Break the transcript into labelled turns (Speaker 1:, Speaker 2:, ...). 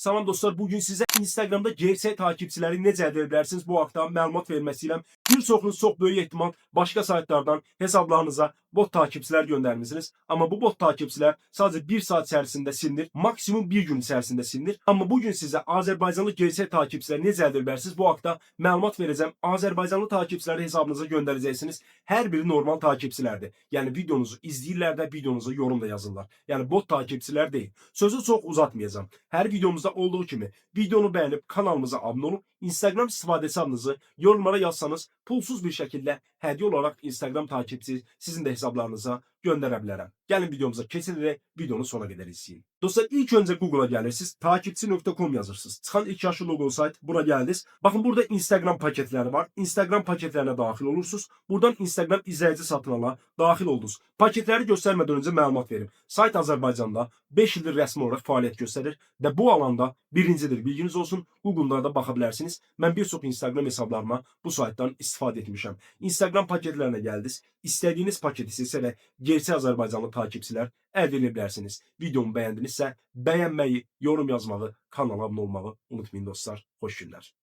Speaker 1: Salam dostlar, bugün sizə Instagramda GS takipçiləri necə əldə edə bilərsiniz bu haqda məlumat verməsi ilə bir çoxunuz çox böyük ehtimal başqa saytlardan hesablarınıza bot takipçilər göndərmisiniz. Amma bu bot takipçilər sadəcə 1 saat içərisində silinir, maksimum 1 gün içərisində silinir. Amma bugün sizə Azərbaycanlı GS takipçiləri necə əldə edə bilərsiniz bu haqda məlumat verəcəm. Azərbaycanlı takipçiləri hesabınıza göndərəcəksiniz. Hər biri normal takipçilərdir. Yəni videonuzu izləyirlər də, videonuza yorum da yazırlar. Yəni bot takipçilər deyil. Sözü çox uzatmayacağım. Hər videomuzda olduğu kimi videonu bəyənib kanalımıza abunə olub Instagram istifadə hesabınızı yorumlara yazsanız pulsuz bir şəkildə hədiyyə olaraq Instagram takipçi sizin də hesablarınıza göndərə bilərəm. Gəlin videomuza keçilərək videonu sona qədər izləyin. Dostlar, ilk öncə Google'a gəlirsiniz, takipçi.com yazırsınız. Çıxan ilk yaşı logo sayt, bura gəldiniz. Baxın, burada Instagram paketləri var. Instagram paketlərinə daxil olursunuz. Buradan Instagram izləyici satın ala daxil oldunuz. Paketləri göstərmədən öncə məlumat verim. Sayt Azərbaycanda 5 ildir rəsmi olaraq fəaliyyət göstərir və bu alanda birincidir. Bilginiz olsun. Google'da da baxa bilərsiniz. Mən bir çox Instagram hesablarıma bu saytdan istifadə etmişəm. Instagram paketlərinə gəldiniz. İstədiyiniz paketi seçərək gerçək Azərbaycanlı takipçilər əldə edə bilərsiniz. Videomu bəyəndinizsə bəyənməyi, yorum yazmağı, kanala abunə olmağı unutmayın dostlar. Xoş günlər.